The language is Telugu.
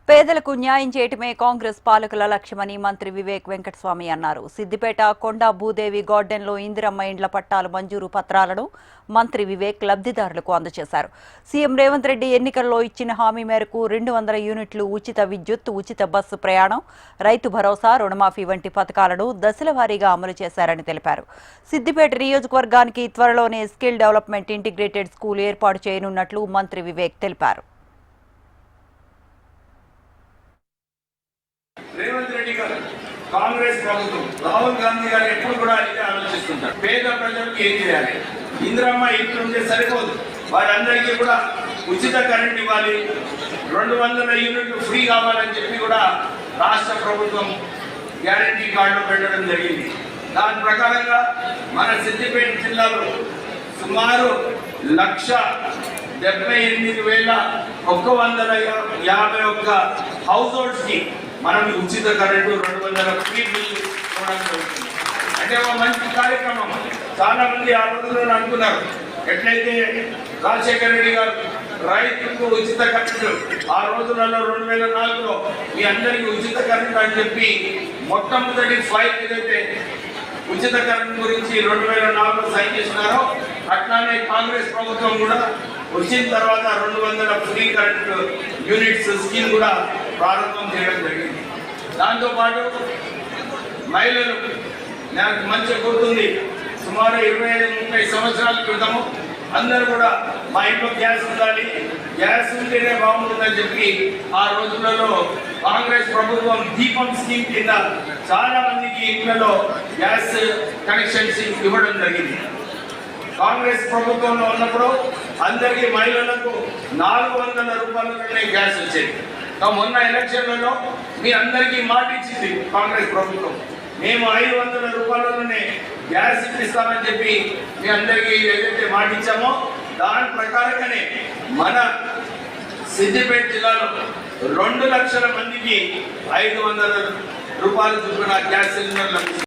పేదలకు న్యాయం చేయటమే కాంగ్రెస్ పాలకుల లక్ష్యమని మంత్రి వివేక్ వెంకటస్వామి అన్నారు. సిద్దిపేట కొండా భూదేవి గార్డెన్లో ఇందిరమ్మ ఇండ్ల పట్టాల మంజూరు పత్రాలను మంత్రి వివేక్ లబ్ధిదారులకు అందజేశారు. సీఎం రేవంత్ రెడ్డి ఎన్నికల్లో ఇచ్చిన హామీ మేరకు 200 యూనిట్లు ఉచిత విద్యుత్, ఉచిత బస్సు ప్రయాణం, రైతు భరోసా, రుణమాఫీ వంటి పథకాలను దశలవారీగా అమలు చేశారని తెలిపారు. సిద్దిపేట నియోజకవర్గానికి త్వరలోనే స్కిల్ డెవలప్మెంట్ ఇంటిగ్రేటెడ్ స్కూల్ ఏర్పాటు చేయనున్నట్లు మంత్రి వివేక్ తెలిపారు. రేవంత్ రెడ్డి గారు కాంగ్రెస్ ప్రభుత్వం రాహుల్ గాంధీ గారు ఎప్పుడు కూడా ఇదే ఆలోచిస్తుంటారు. పేద ప్రజలకు ఏం చేయాలి, ఇందిరమ్మ ఇంట్లో ఉంటే సరిపోదు, వారందరికీ కూడా ఉచిత కరెంట్ ఇవ్వాలి, 200 యూనిట్లు ఫ్రీ కావాలని చెప్పి కూడా రాష్ట్ర ప్రభుత్వం గ్యారంటీ కార్డులు పెట్టడం జరిగింది. దాని ప్రకారంగా మన సిద్దిపేట జిల్లాలో సుమారు 1,78,151 హౌస్ హోల్డ్స్ కి మనం ఉచిత కరెంటు 200 ఫ్రీ బిల్లు ఇవ్వడం జరుగుతుంది. అంటే ఒక మంచి కార్యక్రమం. చాలా మంది ఆ రోజుల్లో అనుకున్నారు, ఎట్లయితే రాజశేఖర రెడ్డి గారు రైతులకు ఉచిత కరెంటు ఆ రోజులలో 2004లో మీ అందరికీ ఉచిత కరెంటు అని చెప్పి మొట్టమొదటి ఫైల్ ఏదైతే ఉచిత కరెంటు గురించి 2004లో సైన్ చేసినారో, అట్లానే కాంగ్రెస్ ప్రభుత్వం కూడా వచ్చిన తర్వాత 200 ఫ్రీ కరెంట్ యూనిట్స్ స్కీమ్ కూడా ప్రారంభం చేయడం జరిగింది. దాంతోపాటు మహిళలు, నాకు మంచిగా గుర్తుంది, సుమారు 25-30 సంవత్సరాల క్రితము అందరూ కూడా మా ఇంట్లో గ్యాస్ ఉండాలి, గ్యాస్ ఉంటేనే బాగుంటుందని చెప్పి ఆ రోజులలో కాంగ్రెస్ ప్రభుత్వం దీపం స్కీమ్ కింద చాలా మందికి ఇంట్లో గ్యాస్ కనెక్షన్స్ ఇవ్వడం జరిగింది. కాంగ్రెస్ ప్రభుత్వంలో ఉన్నప్పుడు అందరికీ మహిళలకు 400 రూపాయలలోనే గ్యాస్ వచ్చేది. మొన్న ఎలక్షన్లలో మీ అందరికీ మాట ఇచ్చింది కాంగ్రెస్ ప్రభుత్వం, మేము 500 రూపాయలలోనే గ్యాస్ ఇప్పిస్తామని చెప్పి మీ అందరికీ ఏదైతే మాట ఇచ్చామో దాని ప్రకారంగానే మన సిద్దిపేట జిల్లాలో 2 లక్షల మందికి 500 రూపాయల చొప్పున గ్యాస్ సిలిండర్లు